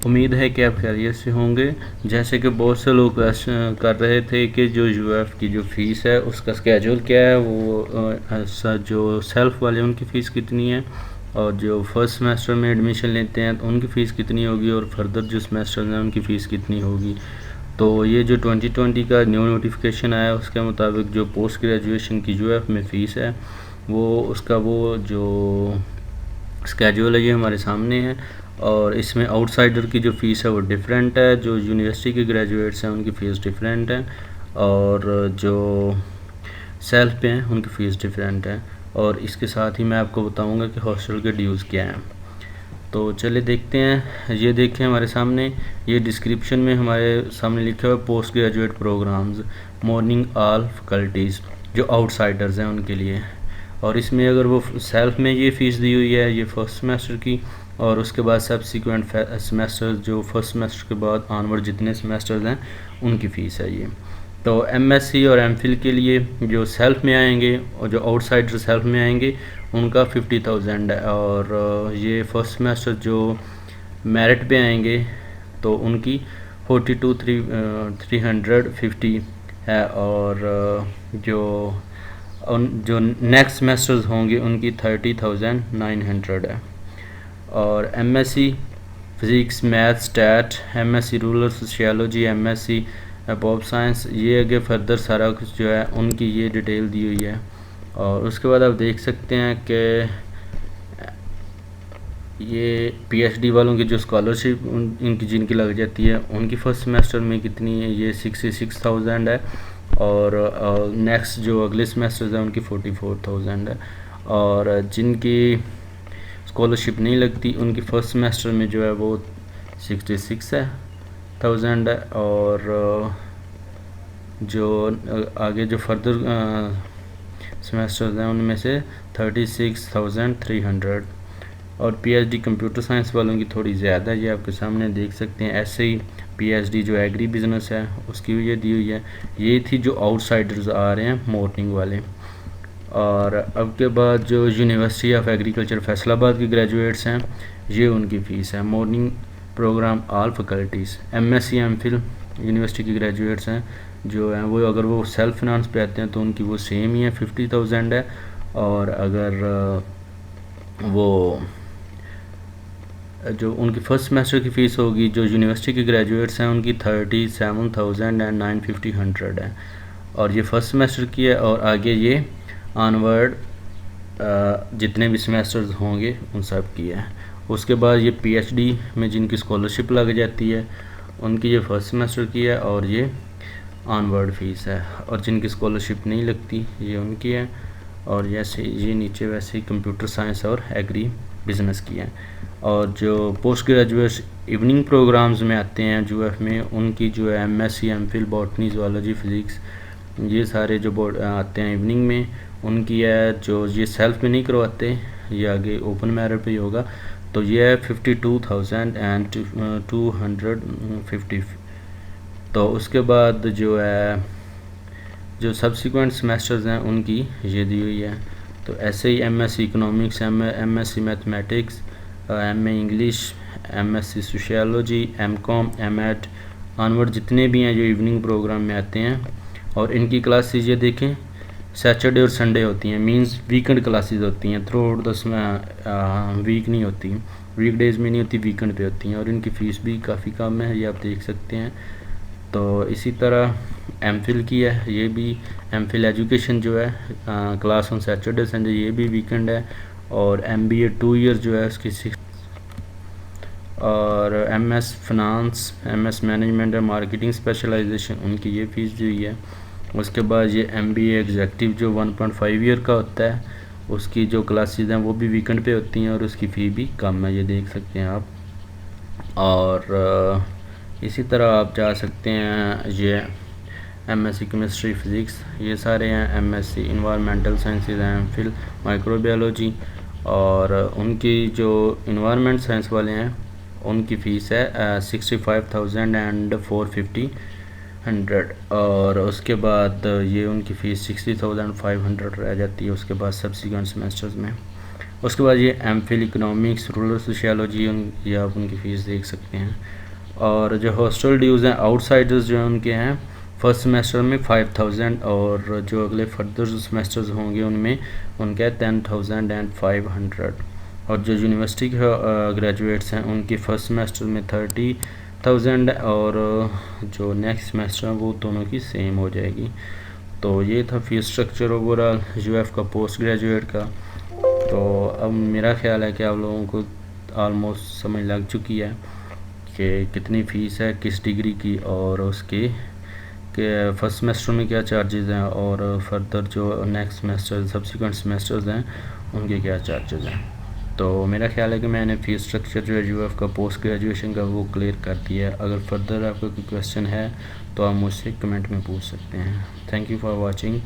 उम्मीद है कि आप खैरियत से होंगे। जैसे कि बहुत से लोग प्रश्न कर रहे थे कि जो यूएफ की जो फ़ीस है उसका स्केड्यूल क्या है, वो जो सेल्फ़ वाले उनकी फ़ीस कितनी है, और जो फर्स्ट सेमेस्टर में एडमिशन लेते हैं तो उनकी फ़ीस कितनी होगी, और फर्दर जो सेमेस्टर हैं उनकी फ़ीस कितनी होगी। तो ये जो 2020 का न्यू नोटिफिकेशन आया उसके मुताबिक जो पोस्ट ग्रेजुएशन की यूएफ में फ़ीस है वो जो स्केड्यूल है ये हमारे सामने है। और इसमें आउटसाइडर की जो फ़ीस है वो डिफरेंट है, जो यूनिवर्सिटी के ग्रेजुएट्स हैं उनकी फ़ीस डिफरेंट है, और जो सेल्फ पे हैं उनकी फ़ीस डिफरेंट है। और इसके साथ ही मैं आपको बताऊंगा कि हॉस्टल के ड्यूज़ क्या हैं। तो चलिए देखते हैं। ये देखें हमारे सामने, ये डिस्क्रिप्शन में हमारे सामने लिखा हुआ है post graduate programmes morning all faculties, जो आउटसाइडर्स हैं उनके लिए। और इसमें अगर वो सेल्फ में ये फ़ीस दी हुई है ये फर्स्ट सेमेस्टर की, और उसके बाद सब्सिक्वेंट सेमेस्टर जो फर्स्ट सेमेस्टर के बाद ऑनवर्ड जितने सेमेस्टर्स हैं उनकी फ़ीस है ये। तो एमएससी और एमफिल के लिए जो सेल्फ में आएंगे और जो आउटसाइडर सेल्फ में आएंगे उनका 50,000 है, और ये फर्स्ट सेमेस्टर जो मेरिट पे आएंगे तो उनकी 42,350 है, और जो नेक्स्ट सेमेस्टर्स होंगे उनकी 30,900 है। और MSc physics math stat, MSc rural sociology, MSc pop science, ये आगे फर्दर सारा कुछ जो है उनकी ये डिटेल दी हुई है। और उसके बाद आप देख सकते हैं कि ये पीएचडी वालों की जो स्कॉलरशिप इनकी जिनकी लग जाती है उनकी फ़र्स्ट सेमेस्टर में कितनी है, ये 66,000 है, और नेक्स्ट जो अगले सेमेस्टर है उनकी 44,000 है। और जिनकी स्कॉलरशिप नहीं लगती उनकी फ़र्स्ट सेमेस्टर में जो है वो 66,000 है, और जो आगे जो फर्दर सेमेस्टर्स हैं उनमें से 36,300। और पीएचडी कंप्यूटर साइंस वालों की थोड़ी ज़्यादा है, ये आपके सामने देख सकते हैं। ऐसे ही पीएचडी जो एग्री बिजनेस है उसकी भी ये दी हुई है। ये थी जो आउटसाइडर्स आ रहे हैं मॉर्निंग वाले। और अब के बाद जो यूनिवर्सिटी ऑफ एग्रीकल्चर फैसलाबाद के ग्रेजुएट्स हैं ये उनकी फ़ीस है morning program all faculties. MSc MPhil university के ग्रेजुएट्स हैं जो हैं वो अगर वो सेल्फ फिनांस पे आते हैं तो उनकी वो सेम ही है 50,000 है। और अगर वो जो उनकी फ़र्स्ट सेमेस्टर की फ़ीस होगी जो यूनिवर्सिटी के ग्रेजुएट्स हैं उनकी 37,000 है। और ये फ़र्स्ट सेमेस्टर की है, और आगे ये ऑनवर्ड जितने भी सेमेस्टर्स होंगे उन सब की है। उसके बाद ये पीएचडी में जिनकी स्कॉलरशिप लग जाती है उनकी ये फ़र्स्ट सेमेस्टर की है, और ये ऑनवर्ड फ़ीस है। और जिनकी स्कॉलरशिप नहीं लगती ये उनकी है। और जैसे ये नीचे वैसे ही कंप्यूटर साइंस और एग्री बिजनेस की है। और जो पोस्ट ग्रेजुएट इवनिंग प्रोग्राम्स में आते हैं यूएफ में उनकी जो है MSc MPhil botany zoology physics, ये सारे जो बोर्ड आते हैं इवनिंग में उनकी है। जो ये सेल्फ में नहीं करवाते, ये आगे ओपन मेरिट पे ही होगा, तो ये है 52,250। तो उसके बाद जो है जो सब्सिक्वेंट सेमेस्टर्स हैं उनकी ये दी हुई है। तो ऐसे ही MSc economics, MSc mathematics, MA English, MSc sociology, MCom, MEd onward जितने भी हैं जो इवनिंग प्रोग्राम में आते हैं। और इनकी क्लासेस ये देखें सैटरडे और संडे होती हैं, मींस वीकेंड क्लासेस होती हैं, थ्रू आउट द वीक नहीं होती, वीकडेज़ में नहीं होती, वीकेंड पे होती हैं। और इनकी फ़ीस भी काफ़ी कम है, ये आप देख सकते हैं। तो इसी तरह एमफिल की है, ये भी एमफिल एजुकेशन जो है क्लास ऑन सैटरडे संडे, ये भी वीकेंड है। और एमबीए 2 ईयर जो है उसकी 6। और एमएस फाइनेंस, एमएस मैनेजमेंट और मार्केटिंग स्पेशलाइजेशन उनकी ये फ़ीस दी हुई है। उसके बाद ये एमबीए एग्जेक्टिव जो 1.5 ईयर का होता है उसकी जो क्लासेस हैं वो भी वीकेंड पे होती हैं, और उसकी फ़ी भी कम है, ये देख सकते हैं आप। और इसी तरह आप जा सकते हैं, ये एमएससी केमिस्ट्री फ़िज़िक्स ये सारे हैं, एमएससी इन्वायरमेंटल साइंसेज हैं, फिर माइक्रोबायोलॉजी। और उनकी जो इन्वायरमेंट साइंस वाले हैं उनकी फ़ीस है 65,450। और उसके बाद ये उनकी फ़ीस 60,500 रह जाती है उसके बाद सब्सिक्वेंट सेमेस्टर्स में। उसके बाद ये एमफिल इकोनॉमिक्स, रूरल सोशियोलॉजी, ये आप उनकी फ़ीस देख सकते हैं। और जो हॉस्टल ड्यूज़ हैं आउटसाइडर्स जो हैं उनके हैं फर्स्ट सेमेस्टर में 5000, और जो अगले फर्दर सेमेस्टर्स होंगे उनमें उनका है 10,500। और जो यूनिवर्सिटी के ग्रेजुएट्स हैं उनकी फ़र्स्ट सेमेस्टर में 30,000, और जो नेक्स्ट सेमेस्टर है वो दोनों की सेम हो जाएगी। तो ये था फ़ीस स्ट्रक्चर ओवरऑल यूएफ का पोस्ट ग्रेजुएट का। तो अब मेरा ख्याल है कि आप लोगों को ऑलमोस्ट समझ लग चुकी है कि कितनी फ़ीस है किस डिग्री की, और उसके फर्स्ट सेमेस्टर में क्या चार्जेज़ हैं, और फर्दर जो नेक्स्ट सेमेस्टर सब्सिक्वेंट सेमेस्टर्स हैं उनके क्या चार्जेज़ हैं। तो मेरा ख्याल है कि मैंने फ़ीस स्ट्रक्चर जो है यूएफ का पोस्ट ग्रेजुएशन का वो क्लियर कर दिया है। अगर फर्दर आपका कोई क्वेश्चन है तो आप मुझसे कमेंट में पूछ सकते हैं। Thank you for watching.